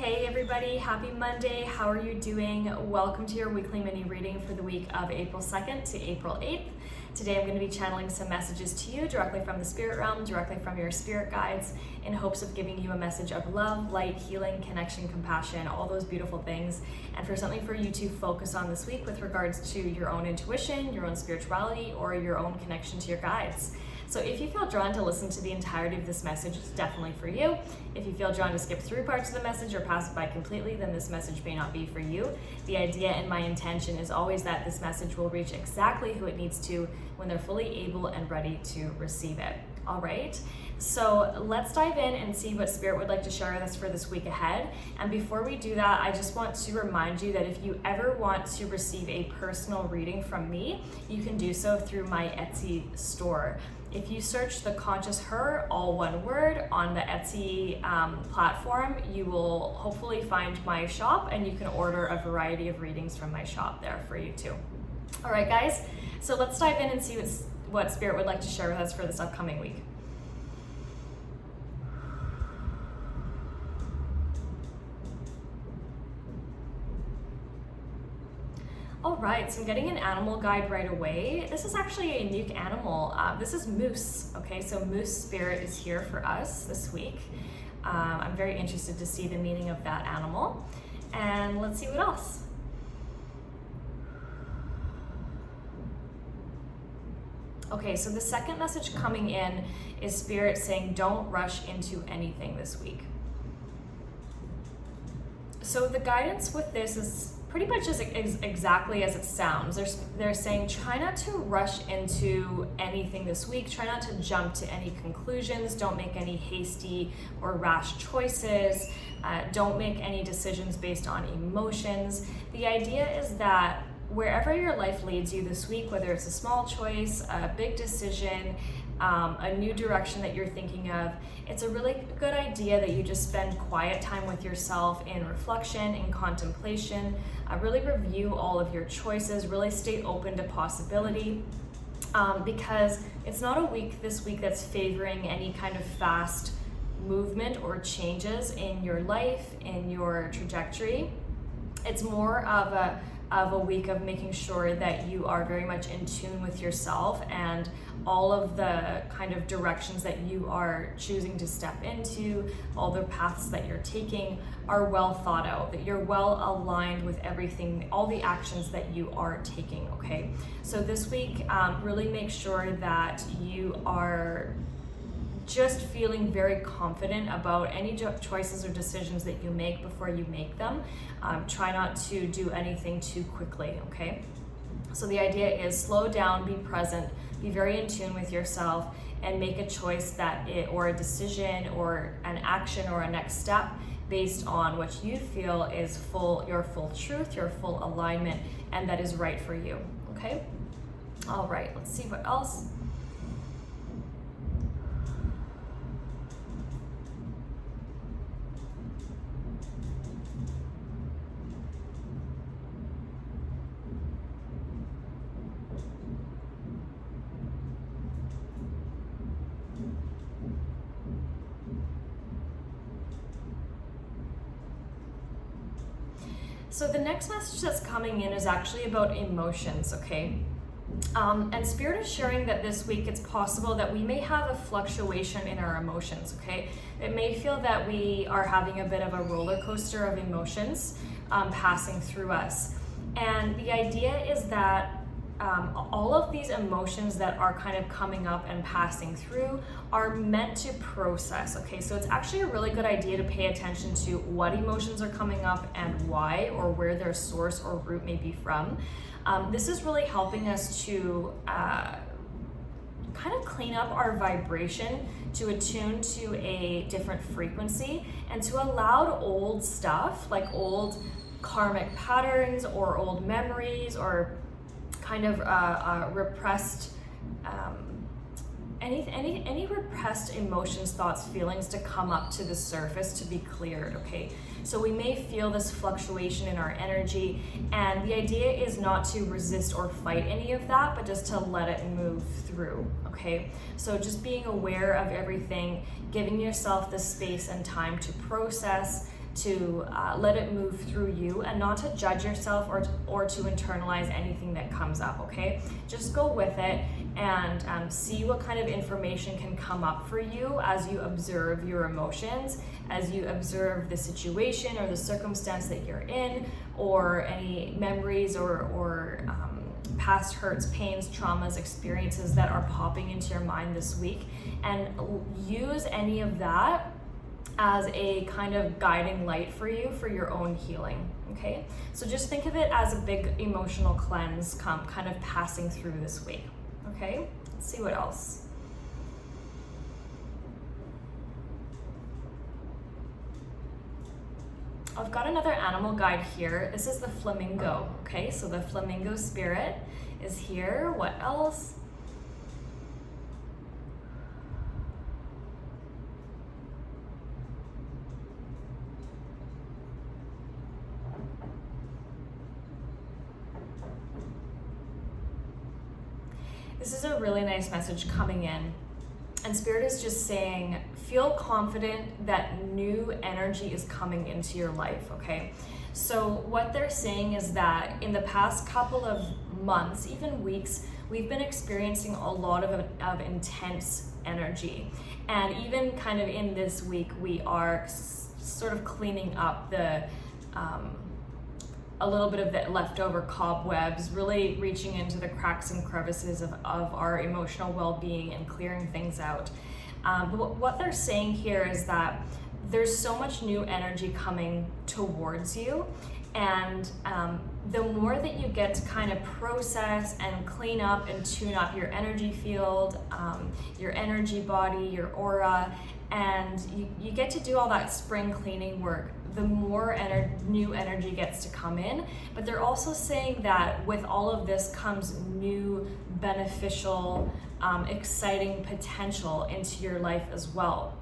Hey everybody, happy Monday. How are you doing? Welcome to your weekly mini reading for the week of April 2nd to April 8th. Today I'm going to be channeling some messages to you directly from the spirit realm, directly from your spirit guides, in hopes of giving you a message of love, light, healing, connection, compassion, all those beautiful things, and for something for you to focus on this week with regards to your own intuition, your own spirituality, or your own connection to your guides. So if you feel drawn to listen to the entirety of this message, it's definitely for you. If you feel drawn to skip through parts of the message or pass it by completely, then this message may not be for you. The idea and my intention is always that this message will reach exactly who it needs to when they're fully able and ready to receive it. All right, so let's dive in and see what Spirit would like to share with us for this week ahead. And before we do that, I just want to remind you that if you ever want to receive a personal reading from me, you can do so through my Etsy store. If you search The Conscious Her, all one word, on the Etsy platform, you will hopefully find my shop and you can order a variety of readings from my shop there for you too. All right, guys, so let's dive in and see what Spirit would like to share with us for this upcoming week. All right, so I'm getting an animal guide right away. This is actually a unique animal. This is moose, okay? So moose spirit is here for us this week. I'm very interested to see the meaning of that animal. And let's see what else. Okay, so the second message coming in is Spirit saying, don't rush into anything this week. So the guidance with this is pretty much exactly as it sounds. They're saying try not to rush into anything this week. Try not to jump to any conclusions. Don't make any hasty or rash choices. Don't make any decisions based on emotions. The idea is that wherever your life leads you this week, whether it's a small choice, a big decision, a new direction that you're thinking of, it's a really good idea that you just spend quiet time with yourself in reflection, in contemplation, really review all of your choices, really stay open to possibility, because it's not a week this week that's favoring any kind of fast movement or changes in your life, in your trajectory. It's more of a week of making sure that you are very much in tune with yourself and all of the kind of directions that you are choosing to step into, all the paths that you're taking are well thought out, that you're well aligned with everything, all the actions that you are taking, okay? So this week, really make sure that you are just feeling very confident about any choices or decisions that you make before you make them. Try not to do anything too quickly, okay? So the idea is slow down, be present, be very in tune with yourself, and make a choice or a decision or an action or a next step based on what you feel is your full truth, your full alignment, and that is right for you, okay? All right, let's see what else. So the next message that's coming in is actually about emotions, okay? And Spirit is sharing that this week it's possible that we may have a fluctuation in our emotions, okay? It may feel that we are having a bit of a roller coaster of emotions passing through us. And the idea is that all of these emotions that are kind of coming up and passing through are meant to process, okay? So it's actually a really good idea to pay attention to what emotions are coming up and why, or where their source or root may be from. This is really helping us to kind of clean up our vibration, to attune to a different frequency, and to allow old stuff, like old karmic patterns or old memories or kind of repressed, any repressed emotions, thoughts, feelings to come up to the surface to be cleared, okay? So we may feel this fluctuation in our energy, and the idea is not to resist or fight any of that, but just to let it move through, okay? So just being aware of everything, giving yourself the space and time to process, to let it move through you and not to judge yourself or to internalize anything that comes up, okay? Just go with it and see what kind of information can come up for you as you observe your emotions, as you observe the situation or the circumstance that you're in, or any memories or past hurts, pains, traumas, experiences that are popping into your mind this week, and use any of that as a kind of guiding light for you for your own healing, okay? So just think of it as a big emotional cleanse kind of passing through this week, okay? Let's see what else. I've got another animal guide here. This is the flamingo, okay? So the flamingo spirit is here. What else? This is a really nice message coming in. And Spirit is just saying, feel confident that new energy is coming into your life, okay? So what they're saying is that in the past couple of months, even weeks, we've been experiencing a lot of intense energy. And even kind of in this week, we are sort of cleaning up a little bit of the leftover cobwebs, really reaching into the cracks and crevices of our emotional well-being and clearing things out. But what they're saying here is that there's so much new energy coming towards you, and the more that you get to kind of process and clean up and tune up your energy field, your energy body, your aura, and you get to do all that spring cleaning work, the more new energy gets to come in. But they're also saying that with all of this comes new, beneficial, exciting potential into your life as well.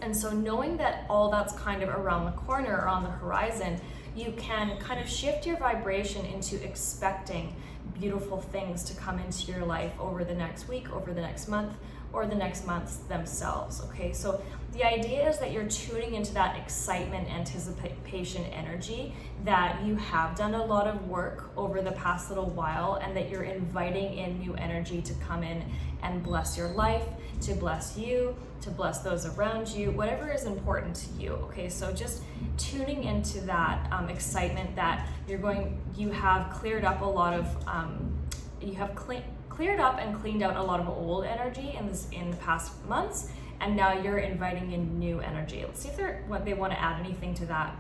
And so knowing that all that's kind of around the corner or on the horizon, you can kind of shift your vibration into expecting beautiful things to come into your life over the next week, over the next month, or the next months themselves, okay? So the idea is that you're tuning into that excitement, anticipation energy, that you have done a lot of work over the past little while, and that you're inviting in new energy to come in and bless your life, to bless you, to bless those around you, whatever is important to you, okay? So just tuning into that excitement that you have cleared up a lot of, cleared up and cleaned out a lot of old energy in the past months, and now you're inviting in new energy. Let's see if they want to add anything to that.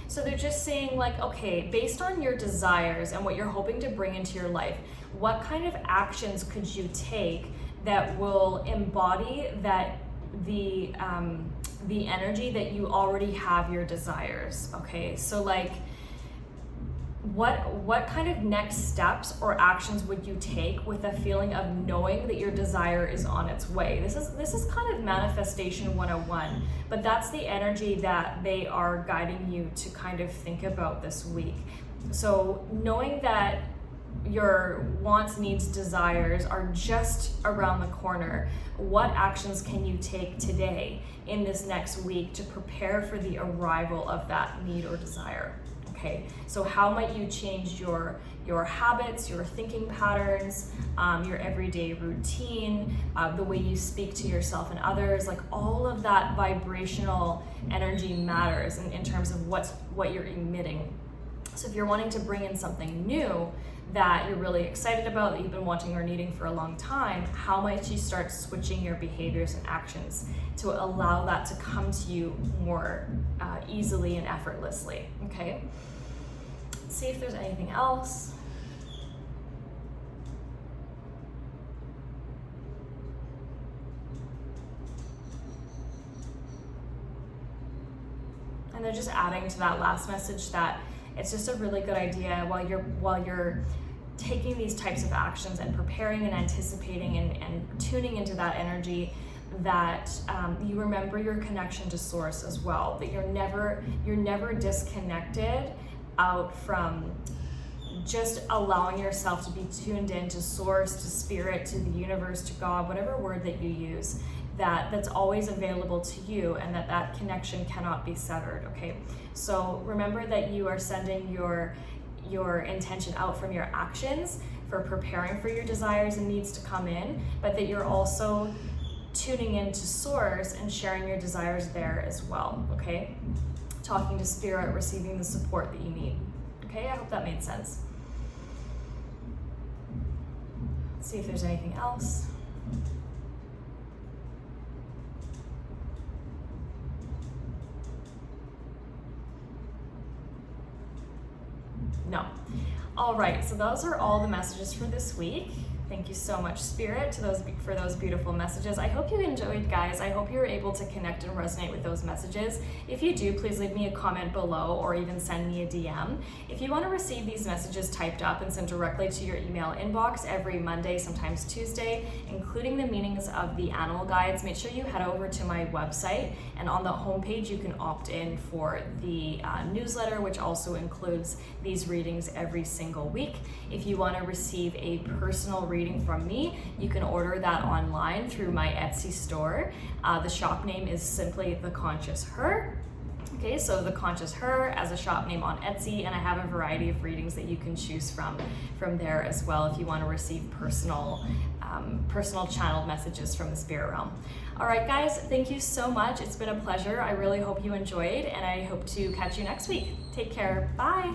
So they're just saying, like, okay, based on your desires and what you're hoping to bring into your life, what kind of actions could you take that will embody the energy that you already have your desires, okay? So like, what kind of next steps or actions would you take with a feeling of knowing that your desire is on its way? This is kind of manifestation 101, but that's the energy that they are guiding you to kind of think about this week. So knowing that your wants, needs, desires are just around the corner, what actions can you take today in this next week to prepare for the arrival of that need or desire? Okay, so how might you change your habits, your thinking patterns, your everyday routine, the way you speak to yourself and others? Like, all of that vibrational energy matters in terms of what you're emitting. So if you're wanting to bring in something new that you're really excited about, that you've been wanting or needing for a long time, how might you start switching your behaviors and actions to allow that to come to you more easily and effortlessly, okay? Let's see if there's anything else. And they're just adding to that last message that it's just a really good idea while you're taking these types of actions and preparing and anticipating and tuning into that energy, that you remember your connection to source as well, that you're never disconnected out from just allowing yourself to be tuned in to source, to spirit, to the universe, to God, whatever word that you use, that's always available to you, and that connection cannot be severed, okay? So remember that you are sending your intention out from your actions for preparing for your desires and needs to come in, but that you're also tuning in to source and sharing your desires there as well, okay? Talking to spirit, receiving the support that you need. Okay, I hope that made sense. Let's see if there's anything else. No. All right, so those are all the messages for this week. Thank you so much, Spirit, for those beautiful messages. I hope you enjoyed, guys. I hope you were able to connect and resonate with those messages. If you do, please leave me a comment below or even send me a DM. If you want to receive these messages typed up and sent directly to your email inbox every Monday, sometimes Tuesday, including the meanings of the animal guides, make sure you head over to my website, and on the homepage you can opt in for the newsletter, which also includes these readings every single week. If you want to receive a personal reading from me, you can order that online through my Etsy store. The shop name is simply The Conscious Her. Okay, so The Conscious Her as a shop name on Etsy, and I have a variety of readings that you can choose from there as well if you want to receive personal channeled messages from the spirit realm. All right, guys, thank you so much. It's been a pleasure. I really hope you enjoyed, and I hope to catch you next week. Take care. Bye.